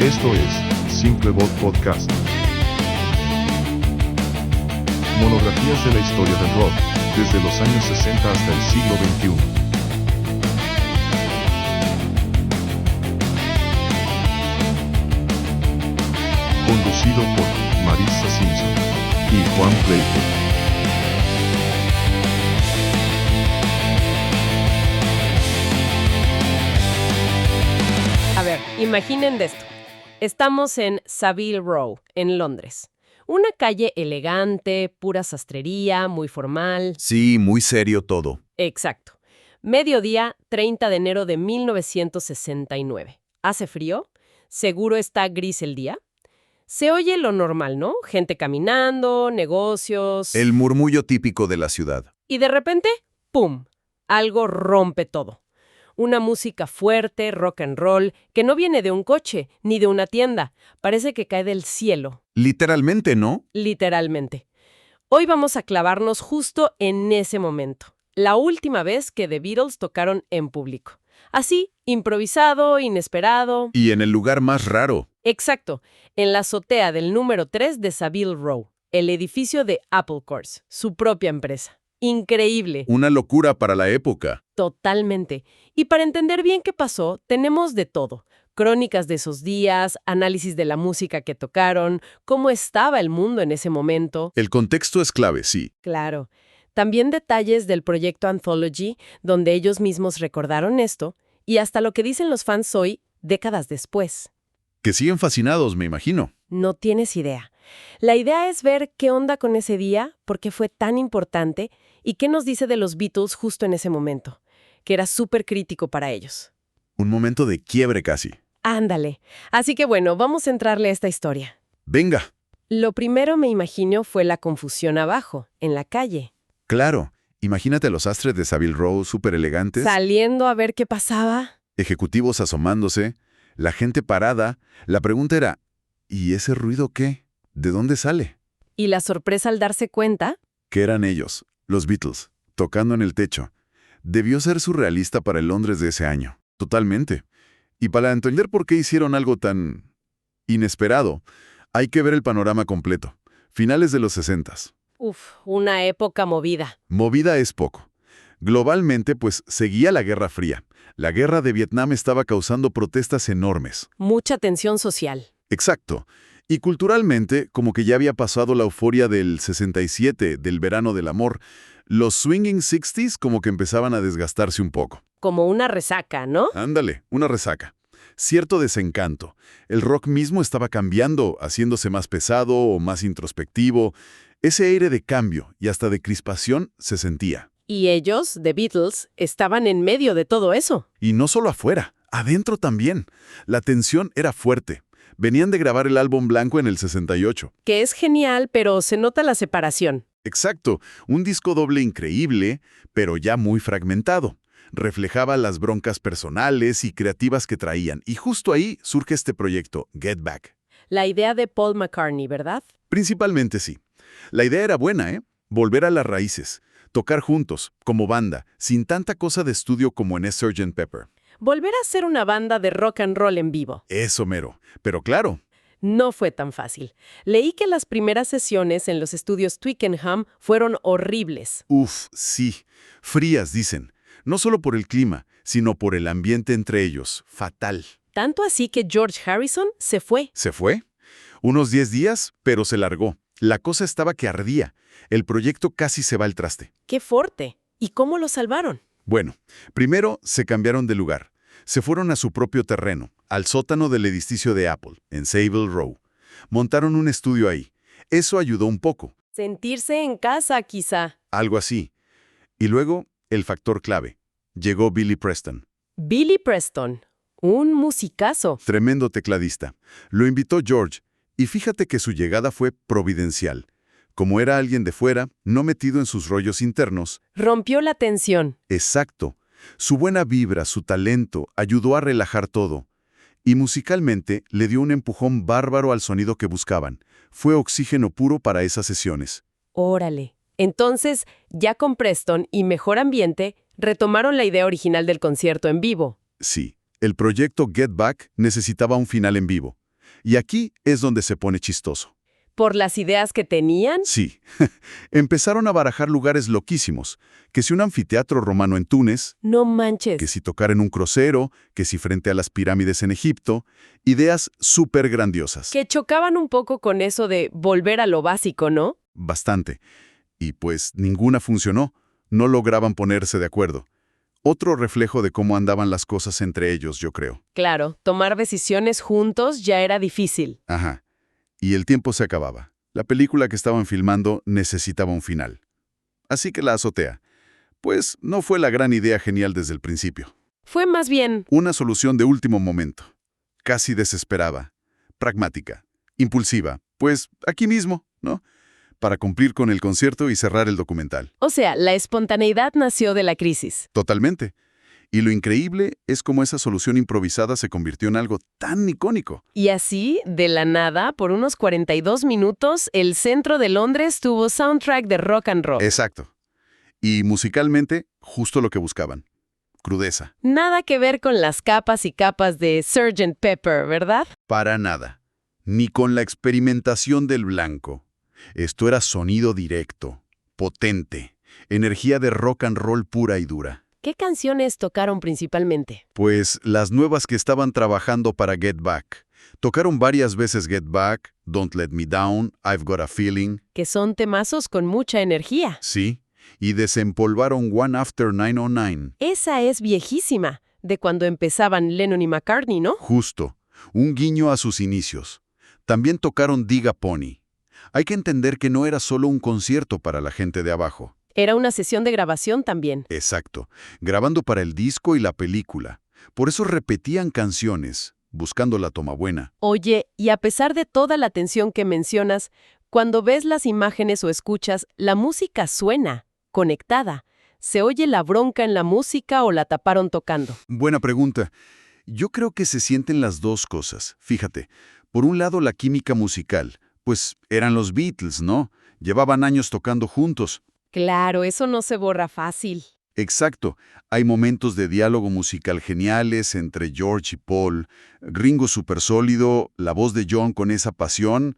Esto es Simple Voz Podcast. Monografías de la historia del rock, desde los años 60 hasta el siglo XXI. Conducido por Marissa Simpson y Juan Pleito. A ver, imaginen de esto. Estamos en Savile Row, en Londres. Una calle elegante, pura sastrería, muy formal. Sí, muy serio todo. Exacto. Mediodía, 30 de enero de 1969. ¿Hace frío? ¿Seguro está gris el día? Se oye lo normal, ¿no? Gente caminando, negocios. El murmullo típico de la ciudad. Y de repente, ¡pum! Algo rompe todo. Una música fuerte, rock and roll, que no viene de un coche, ni de una tienda. Parece que cae del cielo. Literalmente, ¿no? Literalmente. Hoy vamos a clavarnos justo en ese momento. La última vez que The Beatles tocaron en público. Así, improvisado, inesperado. Y en el lugar más raro. Exacto, en la azotea del número 3 de Savile Row, el edificio de Apple Corps, su propia empresa. Increíble. Una locura para la época. Totalmente. Y para entender bien qué pasó, tenemos de todo. Crónicas de esos días, análisis de la música que tocaron, cómo estaba el mundo en ese momento. El contexto es clave, sí. Claro. También detalles del proyecto Anthology, donde ellos mismos recordaron esto, y hasta lo que dicen los fans hoy, décadas después. Que siguen fascinados, me imagino. No tienes idea. La idea es ver qué onda con ese día, por qué fue tan importante y qué nos dice de los Beatles justo en ese momento, que era súper crítico para ellos. Un momento de quiebre casi. Ándale. Así que bueno, vamos a entrarle a esta historia. Venga. Lo primero, me imagino, fue la confusión abajo, en la calle. Claro. Imagínate los astres de Savile Row súper elegantes. Saliendo a ver qué pasaba. Ejecutivos asomándose. La gente parada. La pregunta era, ¿y ese ruido qué? ¿De dónde sale? Y la sorpresa al darse cuenta. ¿Qué eran ellos? Los Beatles, tocando en el techo. Debió ser surrealista para el Londres de ese año. Totalmente. Y para entender por qué hicieron algo tan inesperado, hay que ver el panorama completo. Finales de los 60s. Una época movida. Movida es poco. Globalmente, pues, seguía la Guerra Fría. La guerra de Vietnam estaba causando protestas enormes. Mucha tensión social. Exacto. Y culturalmente, como que ya había pasado la euforia del 67, del verano del amor, los swinging 60s como que empezaban a desgastarse un poco. Como una resaca, ¿no? Ándale, una resaca. Cierto desencanto. El rock mismo estaba cambiando, haciéndose más pesado o más introspectivo. Ese aire de cambio y hasta de crispación se sentía. Y ellos, The Beatles, estaban en medio de todo eso. Y no solo afuera, adentro también. La tensión era fuerte. Venían de grabar el álbum blanco en el 68. Que es genial, pero se nota la separación. Exacto, un disco doble increíble, pero ya muy fragmentado. Reflejaba las broncas personales y creativas que traían, y justo ahí surge este proyecto, Get Back. La idea de Paul McCartney, ¿verdad? Principalmente sí. La idea era buena, ¿eh? Volver a las raíces, tocar juntos, como banda, sin tanta cosa de estudio como en Sgt. Pepper. Volver a ser una banda de rock and roll en vivo. Eso mero, pero claro. No fue tan fácil. Leí que las primeras sesiones en los estudios Twickenham fueron horribles. Sí. Frías, dicen. No solo por el clima, sino por el ambiente entre ellos. Fatal. Tanto así que George Harrison se fue. ¿Se fue? Unos 10 días, pero se largó. La cosa estaba que ardía. El proyecto casi se va al traste. ¡Qué fuerte! ¿Y cómo lo salvaron? Bueno, primero se cambiaron de lugar. Se fueron a su propio terreno, al sótano del edificio de Apple, en Savile Row. Montaron un estudio ahí. Eso ayudó un poco. Sentirse en casa, quizá. Algo así. Y luego, el factor clave. Llegó Billy Preston. Billy Preston, un musicazo. Tremendo tecladista. Lo invitó George, y fíjate que su llegada fue providencial. Como era alguien de fuera, no metido en sus rollos internos. Rompió la tensión. Exacto. Su buena vibra, su talento, ayudó a relajar todo. Y musicalmente le dio un empujón bárbaro al sonido que buscaban. Fue oxígeno puro para esas sesiones. Órale. Entonces, ya con Preston y mejor ambiente, retomaron la idea original del concierto en vivo. Sí, el proyecto Get Back necesitaba un final en vivo. Y aquí es donde se pone chistoso. ¿Por las ideas que tenían? Sí, empezaron a barajar lugares loquísimos, que si un anfiteatro romano en Túnez, No manches. que si tocar en un crucero, que si frente a las pirámides en Egipto, ideas súper grandiosas. Que chocaban un poco con eso de volver a lo básico, ¿no? Bastante. Y pues ninguna funcionó, no lograban ponerse de acuerdo. Otro reflejo de cómo andaban las cosas entre ellos, yo creo. Claro, tomar decisiones juntos ya era difícil. Ajá. Y el tiempo se acababa. La película que estaban filmando necesitaba un final. Así que la azotea. Pues no fue la gran idea genial desde el principio. Fue más bien, Una solución de último momento. Casi desesperada. Pragmática. Impulsiva. Pues aquí mismo, ¿no? Para cumplir con el concierto y cerrar el documental. o sea, la espontaneidad nació de la crisis. Totalmente. Y lo increíble es cómo esa solución improvisada se convirtió en algo tan icónico. Y así, de la nada, por unos 42 minutos, el centro de Londres tuvo soundtrack de rock and roll. Exacto. Y musicalmente, justo lo que buscaban. Crudeza. Nada que ver con las capas y capas de Sgt. Pepper, ¿verdad? Para nada. Ni con la experimentación del blanco. Esto era sonido directo, potente, energía de rock and roll pura y dura. ¿Qué canciones tocaron principalmente? Pues las nuevas que estaban trabajando para Get Back. Tocaron varias veces Get Back, Don't Let Me Down, I've Got a Feeling. Que son temazos con mucha energía. Sí, y desempolvaron One After 909. Esa es viejísima, de cuando empezaban Lennon y McCartney, ¿no? Justo, un guiño a sus inicios. También tocaron Dig a Pony. Hay que entender que no era solo un concierto para la gente de abajo. Era una sesión de grabación también. Exacto, grabando para el disco y la película. Por eso repetían canciones, buscando la toma buena. Oye, y a pesar de toda la tensión que mencionas, cuando ves las imágenes o escuchas, la música suena, conectada. ¿Se oye la bronca en la música o la taparon tocando? Buena pregunta. Yo creo que se sienten las dos cosas. Fíjate, por un lado la química musical, pues eran los Beatles, ¿no? Llevaban años tocando juntos. Claro, eso no se borra fácil. Exacto. Hay momentos de diálogo musical geniales entre George y Paul, Ringo súper sólido, la voz de John con esa pasión,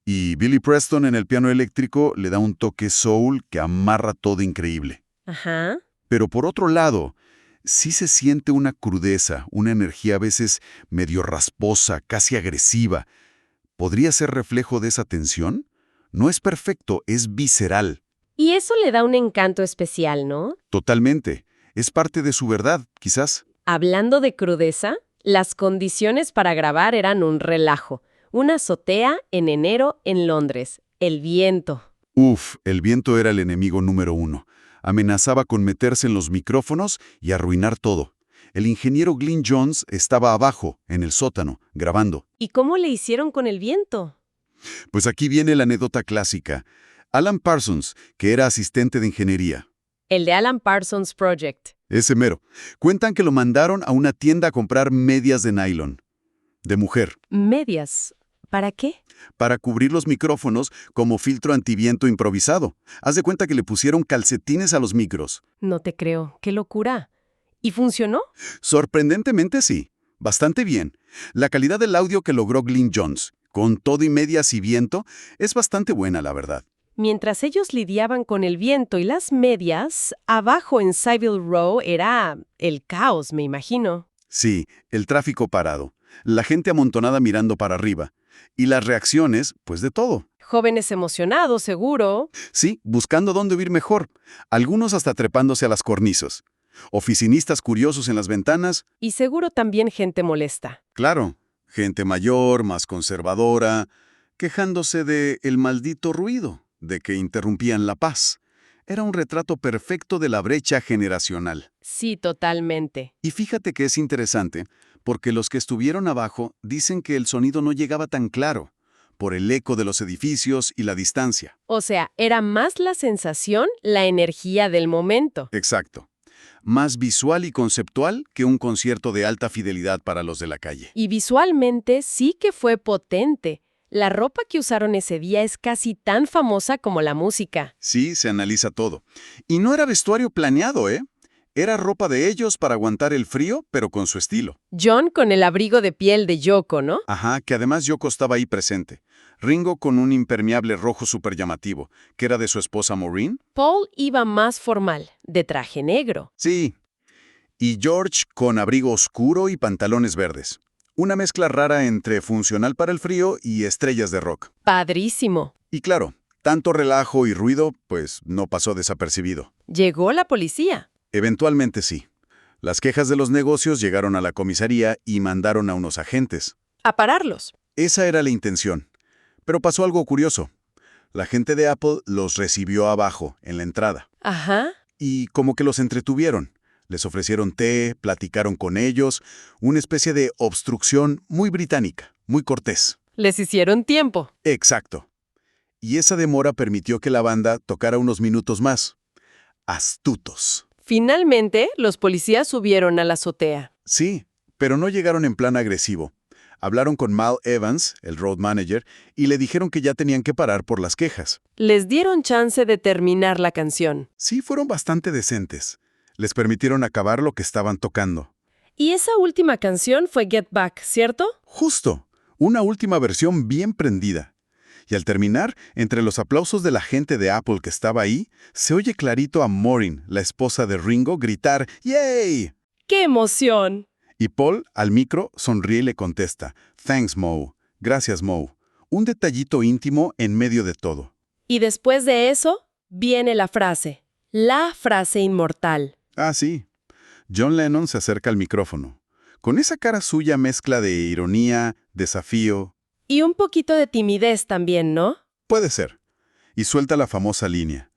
y Billy Preston en el piano eléctrico le da un toque soul que amarra todo increíble. Ajá. Pero por otro lado, sí se siente una crudeza, una energía a veces medio rasposa, casi agresiva. ¿Podría ser reflejo de esa tensión? No es perfecto, es visceral. Y eso le da un encanto especial, ¿no? Totalmente. Es parte de su verdad, quizás. Hablando de crudeza, las condiciones para grabar eran un relajo. Una azotea en enero en Londres. El viento. Uf, el viento era el enemigo número 1. Amenazaba con meterse en los micrófonos y arruinar todo. El ingeniero Glyn Johns estaba abajo, en el sótano, grabando. ¿Y cómo le hicieron con el viento? Pues aquí viene la anécdota clásica. Alan Parsons, que era asistente de ingeniería. El de Alan Parsons Project. Ese mero. Cuentan que lo mandaron a una tienda a comprar medias de nylon. De mujer. Medias. ¿Para qué? Para cubrir los micrófonos como filtro antiviento improvisado. Haz de cuenta que le pusieron calcetines a los micros. No te creo. ¡Qué locura! ¿Y funcionó? Sorprendentemente sí. Bastante bien. La calidad del audio que logró Glyn Johns, con todo y medias y viento, es bastante buena, la verdad. Mientras ellos lidiaban con el viento y las medias, abajo en Savile Row era el caos, me imagino. Sí, el tráfico parado. La gente amontonada mirando para arriba. Y las reacciones, pues de todo. Jóvenes emocionados, seguro. Sí, buscando dónde vivir mejor. Algunos hasta trepándose a las cornisas. Oficinistas curiosos en las ventanas. Y seguro también gente molesta. Claro, gente mayor, más conservadora, quejándose de el maldito ruido, de que interrumpían la paz. Era un retrato perfecto de la brecha generacional. Sí, totalmente. Y fíjate que es interesante, porque los que estuvieron abajo dicen que el sonido no llegaba tan claro, por el eco de los edificios y la distancia. O sea, era más la sensación, la energía del momento. Exacto. Más visual y conceptual que un concierto de alta fidelidad para los de la calle. Y visualmente sí que fue potente. La ropa que usaron ese día es casi tan famosa como la música. Sí, se analiza todo. Y no era vestuario planeado, ¿eh? Era ropa de ellos para aguantar el frío, pero con su estilo. John con el abrigo de piel de Yoko, ¿no? Ajá, que además Yoko estaba ahí presente. Ringo con un impermeable rojo súper llamativo, que era de su esposa Maureen. Paul iba más formal, de traje negro. Sí. Y George con abrigo oscuro y pantalones verdes. Una mezcla rara entre funcional para el frío y estrellas de rock. Padrísimo. Y claro, tanto relajo y ruido, pues no pasó desapercibido. Llegó la policía. Eventualmente sí. Las quejas de los negocios llegaron a la comisaría y mandaron a unos agentes. A pararlos. Esa era la intención. Pero pasó algo curioso. La gente de Apple los recibió abajo, en la entrada. Ajá. Y como que los entretuvieron. Les ofrecieron té, platicaron con ellos, una especie de obstrucción muy británica, muy cortés. Les hicieron tiempo. Exacto. Y esa demora permitió que la banda tocara unos minutos más. Astutos. Finalmente, los policías subieron a la azotea. Sí, pero no llegaron en plan agresivo. Hablaron con Mal Evans, el road manager, y le dijeron que ya tenían que parar por las quejas. Les dieron chance de terminar la canción. Sí, fueron bastante decentes. Les permitieron acabar lo que estaban tocando. Y esa última canción fue Get Back, ¿cierto? Justo, una última versión bien prendida. Y al terminar, entre los aplausos de la gente de Apple que estaba ahí, se oye clarito a Maureen, la esposa de Ringo, gritar ¡Yay! ¡Qué emoción! Y Paul, al micro, sonríe y le contesta, Thanks, Mo. Gracias, Mo. Un detallito íntimo en medio de todo. Y después de eso, viene la frase. La frase inmortal. Ah, sí. John Lennon se acerca al micrófono. Con esa cara suya mezcla de ironía, desafío. Y un poquito de timidez también, ¿no? Puede ser. Y suelta la famosa línea.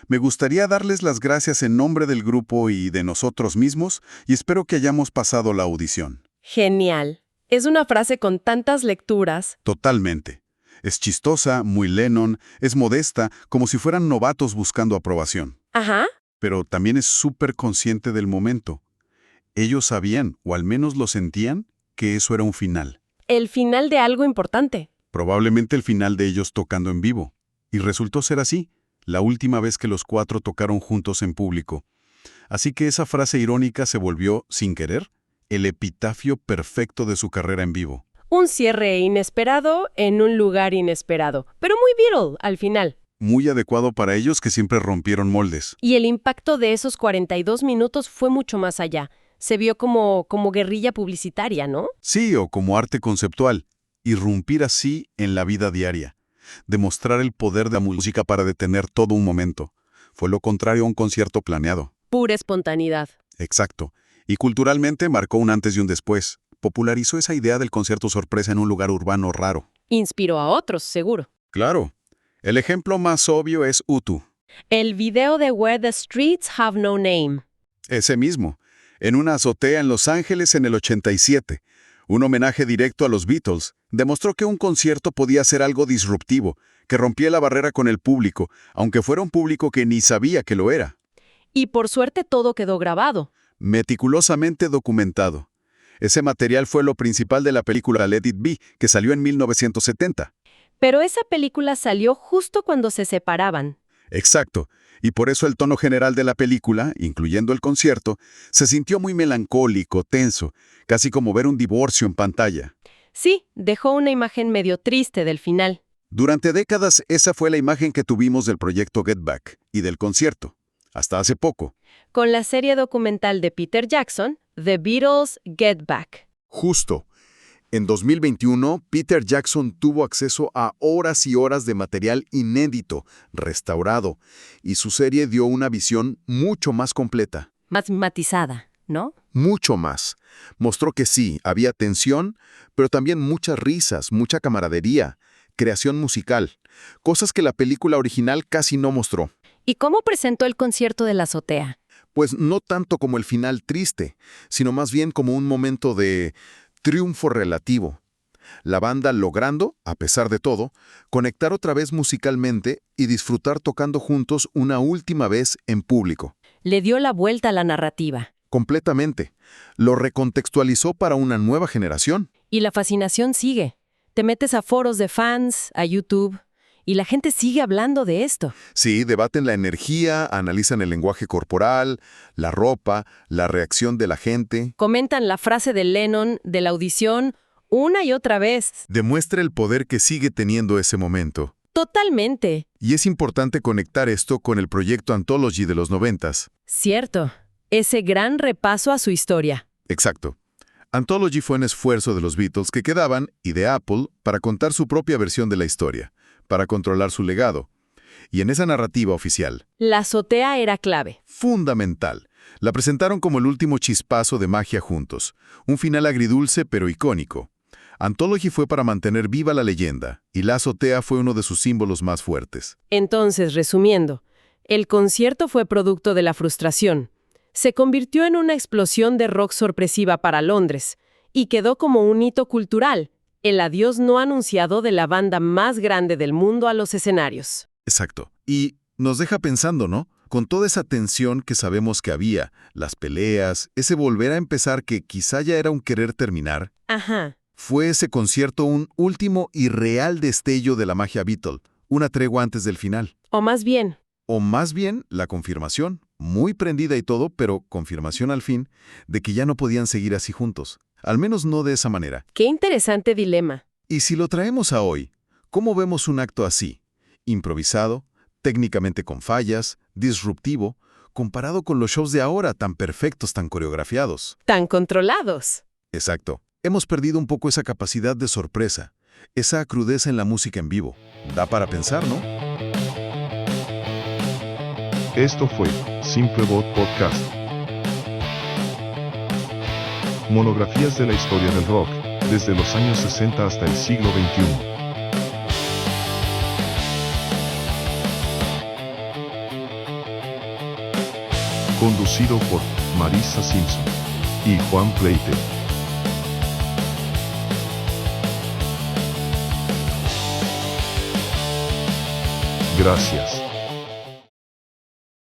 Me gustaría darles las gracias en nombre del grupo y de nosotros mismos, y espero que hayamos pasado la audición. Genial. Es una frase con tantas lecturas. Totalmente. Es chistosa, muy Lennon, es modesta, como si fueran novatos buscando aprobación. Ajá. Pero también es súper consciente del momento. Ellos sabían, o al menos lo sentían, que eso era un final. El final de algo importante. Probablemente el final de ellos tocando en vivo. Y resultó ser así, la última vez que los cuatro tocaron juntos en público. Así que esa frase irónica se volvió, sin querer, el epitafio perfecto de su carrera en vivo. Un cierre inesperado en un lugar inesperado, pero muy Beatle al final. Muy adecuado para ellos que siempre rompieron moldes. Y el impacto de esos 42 minutos fue mucho más allá. Se vio como guerrilla publicitaria, ¿no? Sí, o como arte conceptual. Irrumpir así en la vida diaria. Demostrar el poder de la música para detener todo un momento. Fue lo contrario a un concierto planeado. Pura espontaneidad. Exacto. Y culturalmente marcó un antes y un después. Popularizó esa idea del concierto sorpresa en un lugar urbano raro. Inspiró a otros, seguro. Claro. El ejemplo más obvio es U2. El video de Where the Streets Have No Name. Ese mismo. En una azotea en Los Ángeles en el 87. Un homenaje directo a los Beatles. Demostró que un concierto podía ser algo disruptivo, que rompía la barrera con el público, aunque fuera un público que ni sabía que lo era. Y por suerte todo quedó grabado. Meticulosamente documentado. Ese material fue lo principal de la película Let It Be, que salió en 1970. Pero esa película salió justo cuando se separaban. Exacto. Y por eso el tono general de la película, incluyendo el concierto, se sintió muy melancólico, tenso, casi como ver un divorcio en pantalla. Sí, dejó una imagen medio triste del final. Durante décadas, esa fue la imagen que tuvimos del proyecto Get Back y del concierto. Hasta hace poco. Con la serie documental de Peter Jackson, The Beatles Get Back. Justo. En 2021, Peter Jackson tuvo acceso a horas y horas de material inédito, restaurado, y su serie dio una visión mucho más completa. Más matizada, ¿no? Mucho más. Mostró que sí, había tensión, pero también muchas risas, mucha camaradería, creación musical, cosas que la película original casi no mostró. ¿Y cómo presentó el concierto de la azotea? Pues no tanto como el final triste, sino más bien como un momento de triunfo relativo. La banda logrando, a pesar de todo, conectar otra vez musicalmente y disfrutar tocando juntos una última vez en público. Le dio la vuelta a la narrativa. Completamente. Lo recontextualizó para una nueva generación. Y la fascinación sigue. Te metes a foros de fans, a YouTube, Y la gente sigue hablando de esto. Sí, debaten la energía, analizan el lenguaje corporal, la ropa, la reacción de la gente. Comentan la frase de Lennon de la audición una y otra vez. Demuestra el poder que sigue teniendo ese momento. Totalmente. Y es importante conectar esto con el proyecto Anthology de los 90s. Cierto. Ese gran repaso a su historia. Exacto. Anthology fue un esfuerzo de los Beatles que quedaban, y de Apple, para contar su propia versión de la historia, para controlar su legado. Y en esa narrativa oficial, La azotea era clave. fundamental, la presentaron como el último chispazo de magia juntos, un final agridulce pero icónico. Anthology fue para mantener viva la leyenda, y la azotea fue uno de sus símbolos más fuertes. Entonces, resumiendo, el concierto fue producto de la frustración. Se convirtió en una explosión de rock sorpresiva para Londres y quedó como un hito cultural, el adiós no anunciado de la banda más grande del mundo a los escenarios. Exacto. Y nos deja pensando, ¿no? Con toda esa tensión que sabemos que había, las peleas, ese volver a empezar que quizá ya era un querer terminar, Ajá. fue ese concierto un último y real destello de la magia Beatle, una tregua antes del final. O más bien, O más bien, la confirmación, muy prendida y todo, pero confirmación al fin, de que ya no podían seguir así juntos. Al menos no de esa manera. qué interesante dilema. Y si lo traemos a hoy, ¿cómo vemos un acto así? Improvisado, técnicamente con fallas, disruptivo, comparado con los shows de ahora tan perfectos, tan coreografiados. Tan controlados. Exacto. Hemos perdido un poco esa capacidad de sorpresa, esa crudeza en la música en vivo. Da para pensar, ¿no? Esto fue Simple Bot Podcast. Monografías de la historia del rock, desde los años 60 hasta el siglo XXI. Conducido por Marisa Simpson y Juan Pleite. Gracias.